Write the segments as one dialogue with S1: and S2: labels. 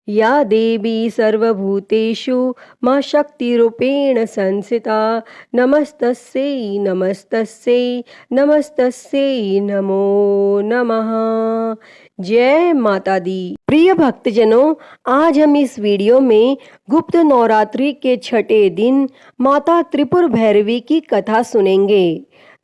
S1: या देवी सर्वभूतेषु मां शक्तिरूपेण संस्थिता नमस्तस्यै नमस्तस्यै नमस्तस्यै नमो नमः। जय माता दी। प्रिय भक्तजनों, आज हम इस वीडियो में गुप्त नवरात्रि के छठे दिन माता त्रिपुर भैरवी की कथा सुनेंगे।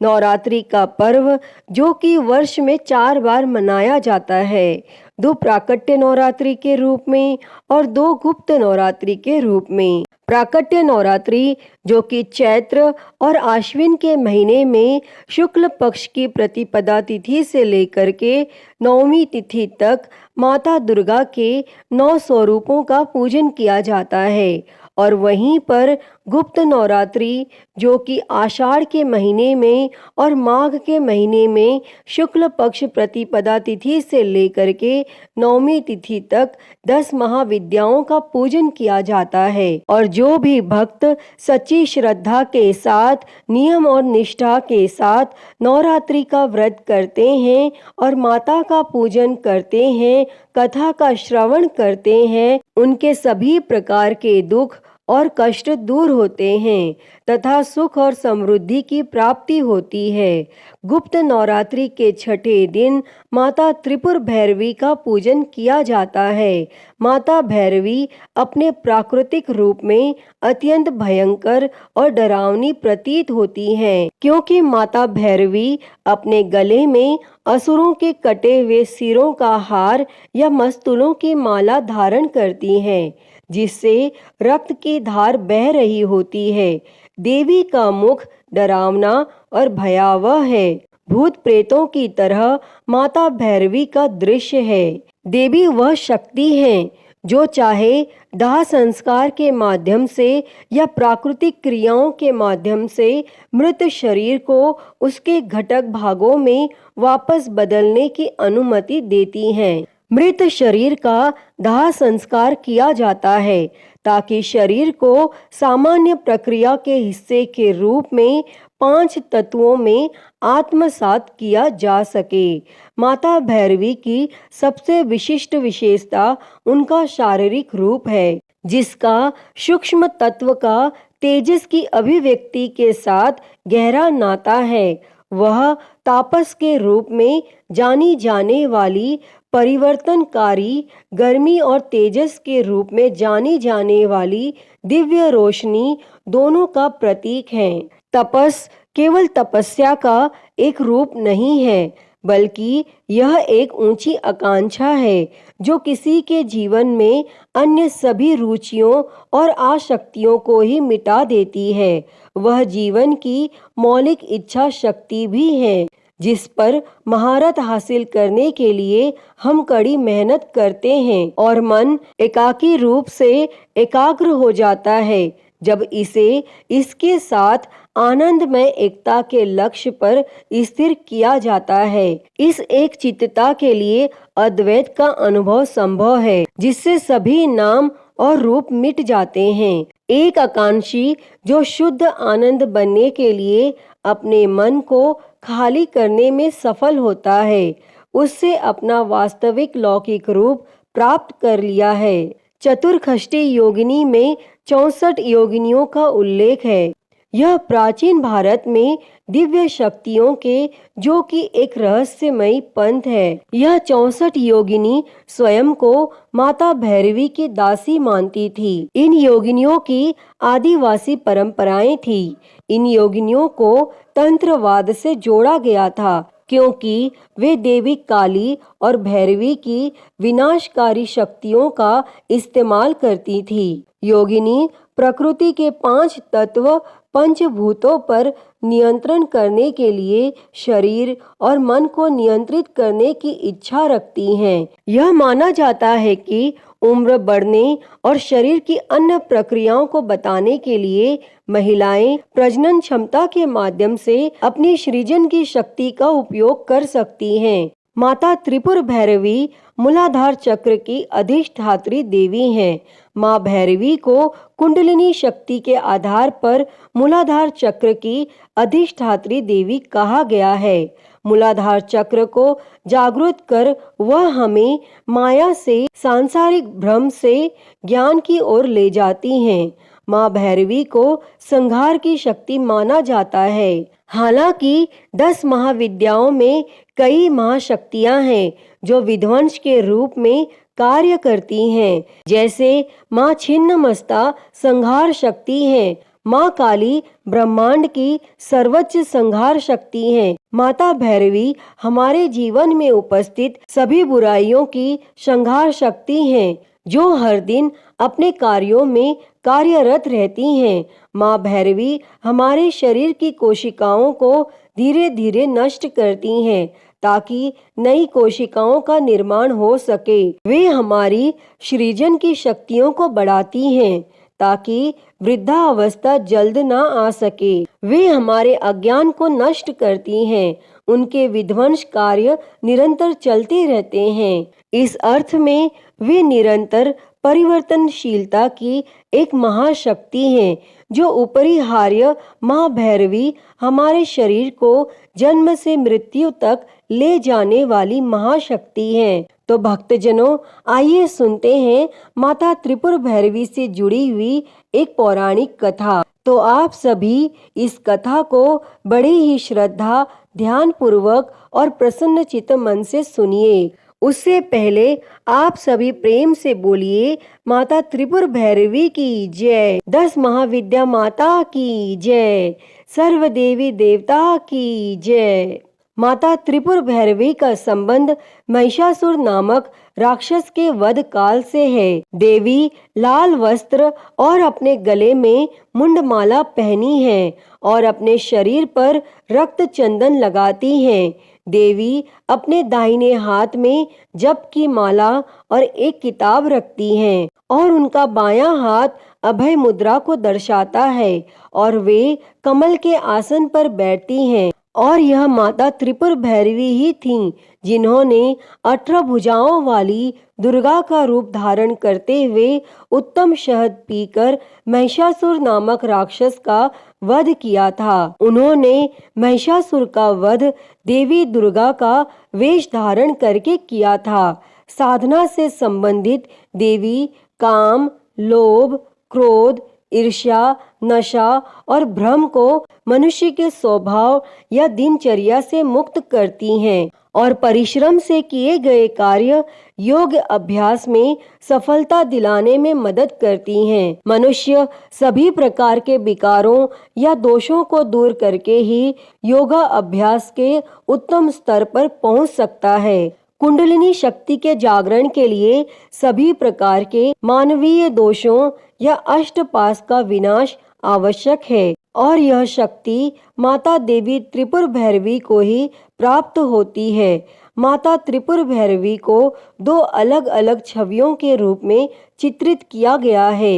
S1: नवरात्रि का पर्व जो कि वर्ष में 4 बार मनाया जाता है, 2 प्राकट्य नवरात्रि के रूप में और 2 गुप्त नवरात्रि के रूप में। प्राकट्य नवरात्रि जो कि चैत्र और आश्विन के महीने में शुक्ल पक्ष की प्रतिपदा तिथि से लेकर के 9वीं तिथि तक माता दुर्गा के 9 स्वरूपों का पूजन किया जाता है। और वहीं पर गुप्त नवरात्रि जो कि आषाढ़ के महीने में और माघ के महीने में शुक्ल पक्ष प्रतिपदा तिथि से लेकर के 9वीं तिथि तक 10 महाविद्याओं का पूजन किया जाता है। और जो भी भक्त सच्ची श्रद्धा के साथ, नियम और निष्ठा के साथ नवरात्रि का व्रत करते हैं और माता का पूजन करते हैं, कथा का श्रवण करते हैं, उनके सभी प्रकार के दुख और कष्ट दूर होते हैं तथा सुख और समृद्धि की प्राप्ति होती है। गुप्त नवरात्रि के छठे दिन माता त्रिपुर भैरवी का पूजन किया जाता है। माता भैरवी अपने प्राकृतिक रूप में अत्यंत भयंकर और डरावनी प्रतीत होती हैं, क्योंकि माता भैरवी अपने गले में असुरों के कटे हुए सिरों का हार या मस्तूलों की माला धारण करती हैं, जिससे रक्त की धार बह रही होती है। देवी का मुख डरावना और भयावह है। भूत प्रेतों की तरह माता भैरवी का दृश्य है। देवी वह शक्ति है जो चाहे दाह संस्कार के माध्यम से या प्राकृतिक क्रियाओं के माध्यम से मृत शरीर को उसके घटक भागों में वापस बदलने की अनुमति देती हैं। मृत शरीर का दाह संस्कार किया जाता है ताकि शरीर को सामान्य प्रक्रिया के हिस्से के रूप में 5 तत्वों में आत्मसात किया जा सके। माता भैरवी की सबसे विशिष्ट विशेषता उनका शारीरिक रूप है, जिसका सूक्ष्म तत्व का तेजस की अभिव्यक्ति के साथ गहरा नाता है। वह तापस के रूप में जानी जाने वाली, परिवर्तनकारी गर्मी और तेजस के रूप में जानी जाने वाली दिव्य रोशनी दोनों का प्रतीक है। तपस केवल तपस्या का एक रूप नहीं है, बल्कि यह एक ऊंची आकांक्षा है जो किसी के जीवन में अन्य सभी रुचियों और आसक्तियों को ही मिटा देती है। वह जीवन की मौलिक इच्छा शक्ति भी है, जिस पर महारत हासिल करने के लिए हम कड़ी मेहनत करते हैं और मन एकाकी रूप से एकाग्र हो जाता है जब इसे इसके साथ आनंदमय एकता के लक्ष्य पर स्थिर किया जाता है। इस एक चित्तता के लिए अद्वैत का अनुभव संभव है, जिससे सभी नाम और रूप मिट जाते हैं। एक आकांक्षी जो शुद्ध आनंद बनने के लिए अपने मन को खाली करने में सफल होता है, उससे अपना वास्तविक लौकिक रूप प्राप्त कर लिया है। चतुर्खष्टी योगिनी में 64 योगिनियों का उल्लेख है। यह प्राचीन भारत में दिव्य शक्तियों के जो कि एक रहस्यमयी पंथ है। यह 64 योगिनी स्वयं को माता भैरवी की दासी मानती थी। इन योगिनियों की आदिवासी परंपराएं थी। इन योगिनियों को तंत्रवाद से जोड़ा गया था, क्योंकि वे देवी काली और भैरवी की विनाशकारी शक्तियों का इस्तेमाल करती थी। योगिनी प्रकृति के 5 तत्व पंचभूतों पर नियंत्रण करने के लिए शरीर और मन को नियंत्रित करने की इच्छा रखती हैं। यह माना जाता है कि उम्र बढ़ने और शरीर की अन्य प्रक्रियाओं को बताने के लिए महिलाएं प्रजनन क्षमता के माध्यम से अपनी सृजन की शक्ति का उपयोग कर सकती हैं। माता त्रिपुर भैरवी मूलाधार चक्र की अधिष्ठात्री देवी हैं। माँ भैरवी को कुंडलिनी शक्ति के आधार पर मूलाधार चक्र की अधिष्ठात्री देवी कहा गया है। मूलाधार चक्र को जागृत कर वह हमें माया से, सांसारिक भ्रम से ज्ञान की ओर ले जाती हैं। माँ भैरवी को संहार की शक्ति माना जाता है। हालांकि 10 महाविद्याओं में कई महाशक्तियां हैं जो विध्वंस के रूप में कार्य करती हैं। जैसे माँ छिन्नमस्ता संहार शक्ति है, माँ काली ब्रह्मांड की सर्वोच्च संहार शक्ति है। माता भैरवी हमारे जीवन में उपस्थित सभी बुराइयों की संहार शक्ति है, जो हर दिन अपने कार्यों में कार्यरत रहती हैं। माँ भैरवी हमारे शरीर की कोशिकाओं को धीरे धीरे नष्ट करती हैं ताकि नई कोशिकाओं का निर्माण हो सके। वे हमारी सृजन की शक्तियों को बढ़ाती हैं ताकि वृद्धावस्था जल्द न आ सके। वे हमारे अज्ञान को नष्ट करती हैं। उनके विध्वंस कार्य निरंतर चलते रहते हैं। इस अर्थ में वे निरंतर परिवर्तनशीलता की एक महाशक्ति है। जो उपरिहार्य माँ भैरवी हमारे शरीर को जन्म से मृत्यु तक ले जाने वाली महाशक्ति है। तो भक्तजनों, आइए सुनते हैं माता त्रिपुर भैरवी से जुड़ी हुई एक पौराणिक कथा। तो आप सभी इस कथा को बड़े ही श्रद्धा, ध्यान पूर्वक और प्रसन्न चित्त मन से सुनिए। उससे पहले आप सभी प्रेम से बोलिए, माता त्रिपुर भैरवी की जय, 10 महाविद्या माता की जय, सर्व देवी देवता की जय। माता त्रिपुर भैरवी का संबंध महिषासुर नामक राक्षस के वध काल से है। देवी लाल वस्त्र और अपने गले में मुंडमाला पहनी है और अपने शरीर पर रक्त चंदन लगाती हैं। देवी अपने दाहिने हाथ में जप की माला और एक किताब रखती हैं और उनका बायां हाथ अभय मुद्रा को दर्शाता है और वे कमल के आसन पर बैठती हैं। और यह माता त्रिपुर भैरवी ही थीं जिन्होंने 18 भुजाओं वाली दुर्गा का रूप धारण करते हुए उत्तम शहद पीकर महिषासुर नामक राक्षस का वध किया था। उन्होंने महिषासुर का वध देवी दुर्गा का वेश धारण करके किया था। साधना से संबंधित देवी काम, लोभ, क्रोध, ईर्ष्या, नशा और भ्रम को मनुष्य के स्वभाव या दिनचर्या से मुक्त करती हैं और परिश्रम से किए गए कार्य योग अभ्यास में सफलता दिलाने में मदद करती हैं। मनुष्य सभी प्रकार के विकारों या दोषों को दूर करके ही योगा अभ्यास के उत्तम स्तर पर पहुंच सकता है। कुंडलिनी शक्ति के जागरण के लिए सभी प्रकार के मानवीय दोषों या अष्टपाश का विनाश आवश्यक है और यह शक्ति माता देवी त्रिपुर भैरवी को ही प्राप्त होती है। माता त्रिपुर भैरवी को 2 अलग अलग छवियों के रूप में चित्रित किया गया है।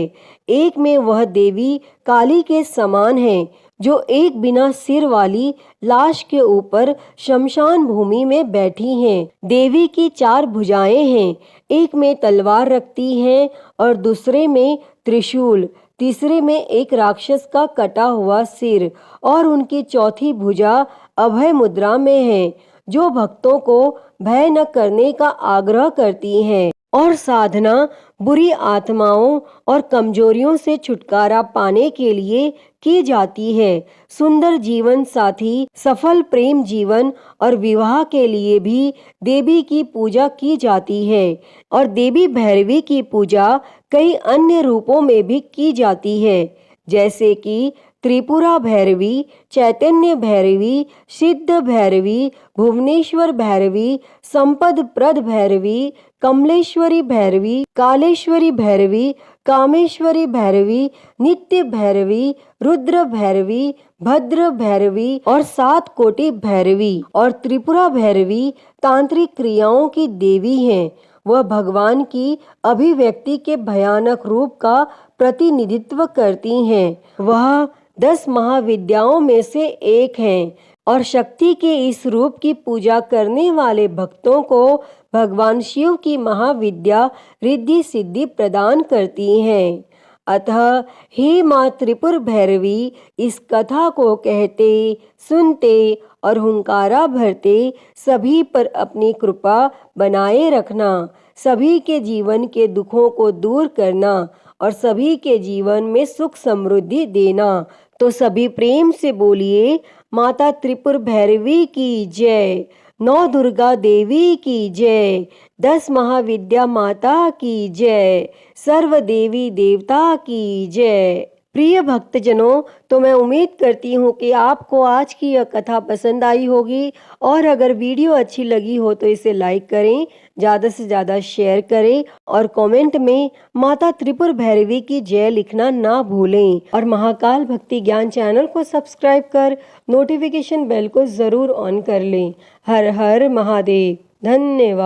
S1: एक में वह देवी काली के समान है जो एक बिना सिर वाली लाश के ऊपर शमशान भूमि में बैठी हैं। देवी की 4 भुजाएं हैं, एक में तलवार रखती हैं और दूसरे में त्रिशूल, तीसरे में एक राक्षस का कटा हुआ सिर और उनकी चौथी भुजा अभय मुद्रा में है, जो भक्तों को भय न करने का आग्रह करती हैं और साधना बुरी आत्माओं और कमजोरियों से छुटकारा पाने के लिए की जाती है। सुंदर जीवन साथी, सफल प्रेम जीवन और विवाह के लिए भी देवी की पूजा की जाती है और देवी भैरवी की पूजा कई अन्य रूपों में भी की जाती है, जैसे कि त्रिपुरा भैरवी, चैतन्य भैरवी, सिद्ध भैरवी, भुवनेश्वर भैरवी, संपद प्रद भैरवी, कमलेश्वरी भैरवी, कालेश्वरी भैरवी, कामेश्वरी भैरवी, नित्य भैरवी, रुद्र भैरवी, भद्र भैरवी और 7 कोटि भैरवी। और त्रिपुरा भैरवी तांत्रिक क्रियाओं की देवी हैं। वह भगवान की अभिव्यक्ति के भयानक रूप का प्रतिनिधित्व करती हैं। वह 10 महाविद्याओं में से एक हैं और शक्ति के इस रूप की पूजा करने वाले भक्तों को भगवान शिव की महाविद्या रिद्धि सिद्धि प्रदान करती हैं। अतः हे माँ त्रिपुर भैरवी, इस कथा को कहते, सुनते और हुंकारा भरते सभी पर अपनी कृपा बनाए रखना, सभी के जीवन के दुखों को दूर करना और सभी के जीवन में सुख समृद्धि देना। तो सभी प्रेम से बोलिए, माता त्रिपुर भैरवी की जय, 9 दुर्गा देवी की जय, 10 महाविद्या माता की जय, सर्व देवी देवता की जय। प्रिय भक्तजनों, तो मैं उम्मीद करती हूँ कि आपको आज की यह कथा पसंद आई होगी और अगर वीडियो अच्छी लगी हो तो इसे लाइक करें, ज़्यादा से ज़्यादा शेयर करें और कमेंट में माता त्रिपुर भैरवी की जय लिखना ना भूलें और महाकाल भक्ति ज्ञान चैनल को सब्सक्राइब कर नोटिफिकेशन बेल को ज़रूर ऑन कर लें। हर हर महादेव। धन्यवाद।